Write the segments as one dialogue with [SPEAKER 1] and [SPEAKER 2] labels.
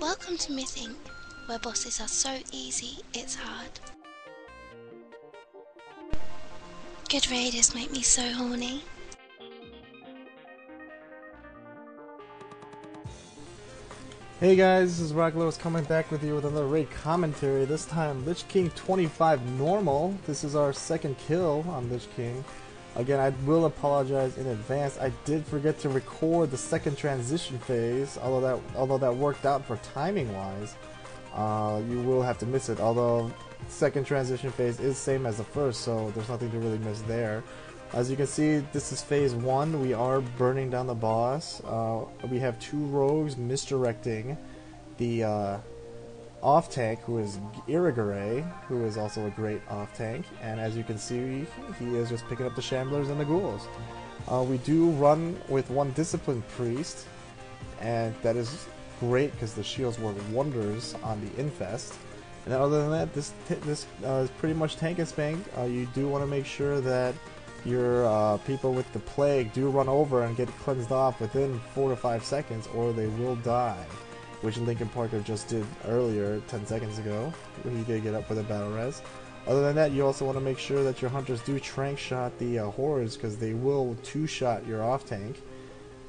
[SPEAKER 1] Welcome to Mything, where bosses are so easy it's hard. Good raiders make me so horny.
[SPEAKER 2] Hey guys, this is Rocklos coming back with you with another raid commentary. This time Lich King 25 normal. This is our second kill on Lich King. Again, I will apologize in advance. I did forget to record the second transition phase, although that worked out for timing wise. You will have to miss it, although second transition phase is same as the first, so there's nothing to really miss there. As you can see, this is phase 1. We are burning down the boss. We have two rogues misdirecting the off tank, who is Irigare, who is also a great off tank. And as you can see, he is just picking up the shamblers and the ghouls. We do run with one disciplined priest, and that is great because the shields work wonders on the infest. And other than that, this is pretty much tank and spank. You do want to make sure that your people with the plague do run over and get cleansed off within 4 to 5 seconds, or they will die, which Lincoln Parker just did earlier 10 seconds ago. He did get up with a battle res. Other than that, you also want to make sure that your hunters do trank shot the horrors, because they will two-shot your off tank,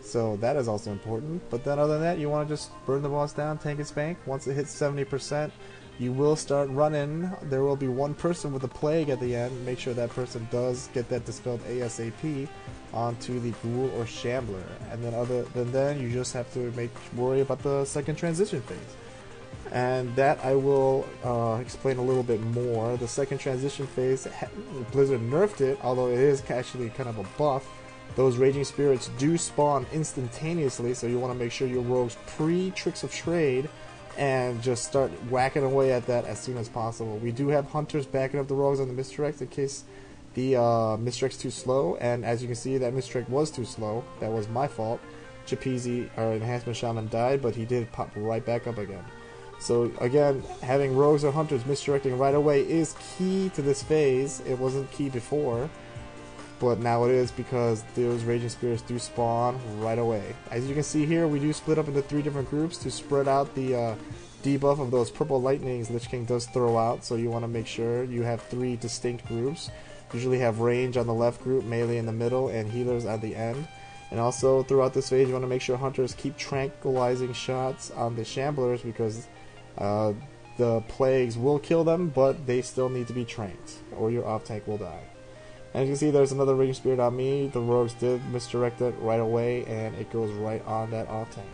[SPEAKER 2] so that is also important. But then other than that, you want to just burn the boss down, tank and spank. Once it hits 70%, you will start running. There will be one person with a plague at the end. Make sure that person does get that dispelled ASAP onto the ghoul or shambler. And then other than that, you just have to worry about the second transition phase. And that I will explain a little bit more. The second transition phase, Blizzard nerfed it, although it is actually kind of a buff. Those raging spirits do spawn instantaneously, so you want to make sure your rogues pre-tricks of trade and just start whacking away at that as soon as possible. We do have hunters backing up the rogues on the misdirect in case the misdirect's too slow, and as you can see, that misdirect was too slow. That was my fault. Chapizi, our enhancement shaman, died, but he did pop right back up again. So again, having rogues or hunters misdirecting right away is key to this phase. It wasn't key before, but now it is, because those raging spirits do spawn right away. As you can see here, we do split up into 3 different groups to spread out the debuff of those purple lightnings Lich King does throw out, so you want to make sure you have 3 distinct groups. Usually have range on the left group, melee in the middle, and healers at the end. And also throughout this phase, you want to make sure hunters keep tranquilizing shots on the shamblers, because the plagues will kill them, but they still need to be tranked, or your off tank will die. As you can see, there's another raging spirit on me. The rogues did misdirect it right away, and it goes right on that off tank.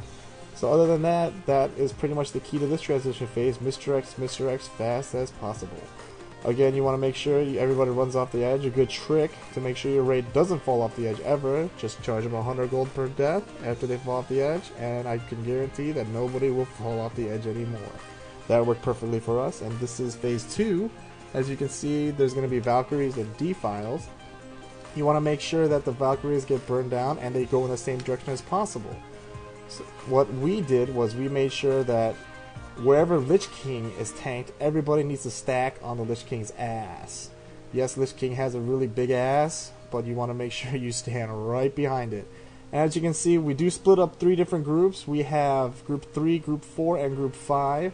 [SPEAKER 2] So other than that, that is pretty much the key to this transition phase. Misdirects fast as possible. Again, you want to make sure everybody runs off the edge. A good trick to make sure your raid doesn't fall off the edge ever, just charge them 100 gold per death after they fall off the edge, and I can guarantee that nobody will fall off the edge anymore. That worked perfectly for us, and this is phase 2. As you can see, there's going to be Valkyries and Defiles. You want to make sure that the Valkyries get burned down and they go in the same direction as possible. So what we did was we made sure that wherever Lich King is tanked, everybody needs to stack on the Lich King's ass. Yes, Lich King has a really big ass, but you want to make sure you stand right behind it. And as you can see, we do split up 3 different groups. We have Group 3, Group 4, and Group 5.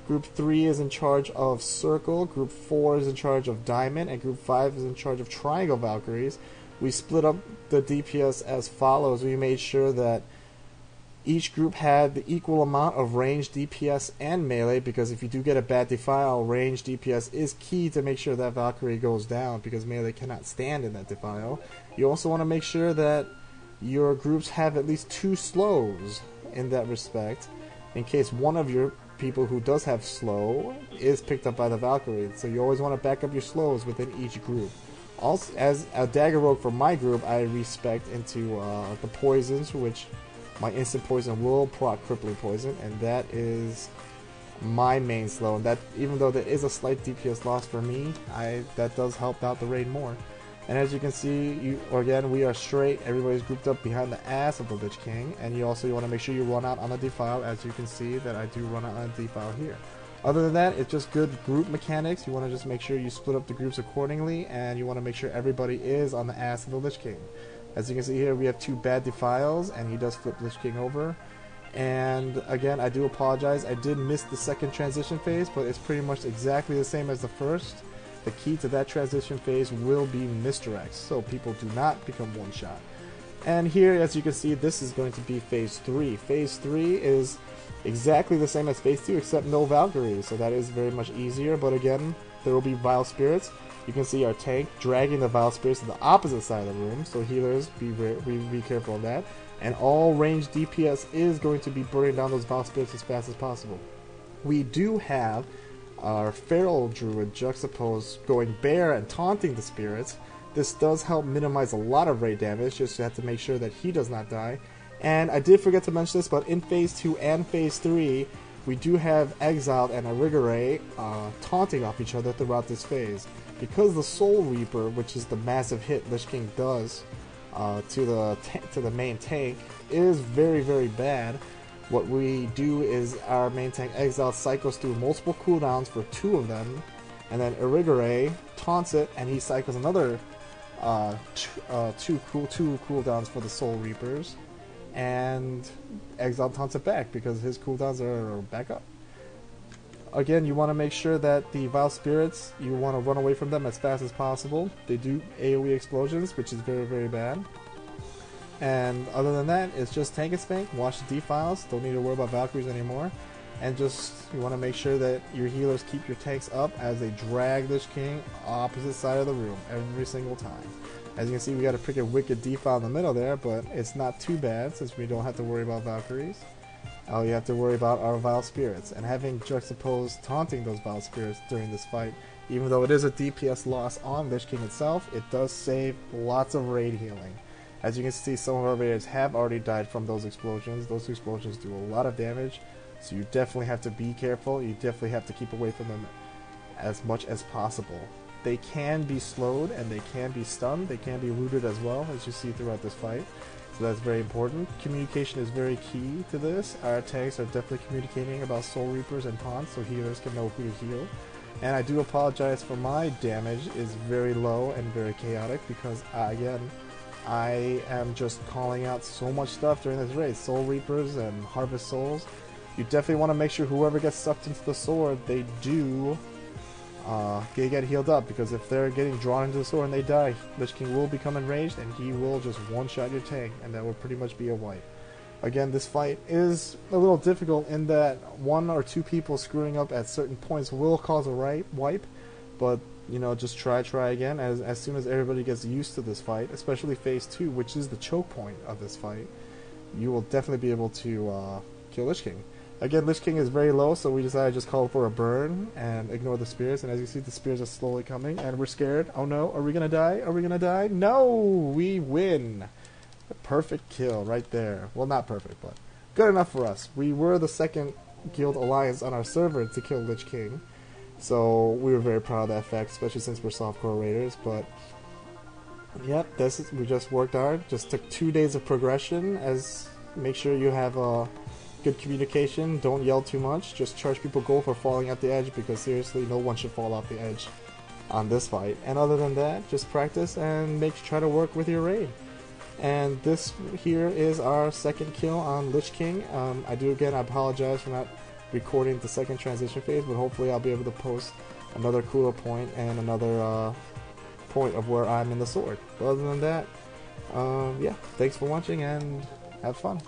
[SPEAKER 2] Group 3 is in charge of Circle, Group 4 is in charge of Diamond, and Group 5 is in charge of Triangle Valkyries. We split up the DPS as follows. We made sure that each group had the equal amount of range, DPS, and melee, because if you do get a bad defile, range DPS is key to make sure that Valkyrie goes down, because melee cannot stand in that defile. You also want to make sure that your groups have at least 2 slows in that respect, in case one of your people who does have slow is picked up by the Valkyrie. So you always want to back up your slows within each group. Also, as a dagger rogue for my group, I respect into the poisons, which my instant poison will proc crippling poison, and that is my main slow. And that, even though there is a slight DPS loss for me, that does help out the raid more. And as you can see, again, we are straight. Everybody's grouped up behind the ass of the Lich King. And you want to make sure you run out on a defile. As you can see that I do run out on a defile here. Other than that, it's just good group mechanics. You want to just make sure you split up the groups accordingly. And you want to make sure everybody is on the ass of the Lich King. As you can see here, we have 2 bad defiles. And he does flip Lich King over. And again, I do apologize. I did miss the second transition phase, but it's pretty much exactly the same as the first. The key to that transition phase will be misdirects, so people do not become one-shot. And here, as you can see, this is going to be phase 3. Phase 3 is exactly the same as phase 2, except no Valkyries, so that is very much easier. But again, there will be Vile Spirits. You can see our tank dragging the Vile Spirits to the opposite side of the room, so healers, be careful of that. And all ranged DPS is going to be burning down those Vile Spirits as fast as possible. We do have our Feral Druid juxtaposed going bare and taunting the spirits. This does help minimize a lot of raid damage, just have to make sure that he does not die. And I did forget to mention this, but in phase 2 and phase 3, we do have Exiled and Arigare taunting off each other throughout this phase. Because the Soul Reaper, which is the massive hit Lich King does to the main tank, is very, very bad. What we do is our main tank Exile cycles through multiple cooldowns for 2 of them, and then Arigare taunts it, and he cycles another two cooldowns for the Soul Reapers, and Exile taunts it back because his cooldowns are back up. Again, you want to make sure that the Vile Spirits, you want to run away from them as fast as possible. They do AoE explosions, which is very, very bad. And other than that, it's just tank and spank, watch the defiles, don't need to worry about Valkyries anymore. And just, you want to make sure that your healers keep your tanks up as they drag Lich King opposite side of the room every single time. As you can see, we got a pretty wicked defile in the middle there, but it's not too bad since we don't have to worry about Valkyries. All you have to worry about are Vile Spirits, and having juxtaposed taunting those Vile Spirits during this fight, even though it is a DPS loss on Lich King itself, it does save lots of raid healing. As you can see, some of our raiders have already died from those explosions. Those explosions do a lot of damage, so you definitely have to be careful. You definitely have to keep away from them as much as possible. They can be slowed and they can be stunned. They can be looted as well, as you see throughout this fight. So that's very important. Communication is very key to this. Our tanks are definitely communicating about Soul Reapers and taunts, so healers can know who to heal. And I do apologize for my damage is very low and very chaotic because, again, I am just calling out so much stuff during this raid. Soul Reapers and Harvest Souls. You definitely want to make sure whoever gets sucked into the sword, they do get healed up, because if they're getting drawn into the sword and they die, Lich King will become enraged and he will just one-shot your tank, and that will pretty much be a wipe. Again, this fight is a little difficult in that 1 or 2 people screwing up at certain points will cause a wipe, but you know, just try again. As soon as everybody gets used to this fight, especially phase 2, which is the choke point of this fight, you will definitely be able to kill Lich King. Again, Lich King is very low, so we decided to just call for a burn and ignore the spears. And as you see, the spears are slowly coming, and we're scared. Oh no, are we gonna die? Are we gonna die? No! We win! A perfect kill right there. Well, not perfect, but good enough for us. We were the second guild alliance on our server to kill Lich King, so we were very proud of that fact, especially since we're softcore raiders. But yep, we just worked hard. Just took 2 days of progression. Make sure you have good communication. Don't yell too much. Just charge people gold for falling off the edge, because seriously, no one should fall off the edge on this fight. And other than that, just practice and try to work with your raid. And this here is our second kill on Lich King. I apologize for not recording the second transition phase, but hopefully I'll be able to post another cooler point and another point of where I'm in the sword. But other than that, yeah, thanks for watching and have fun.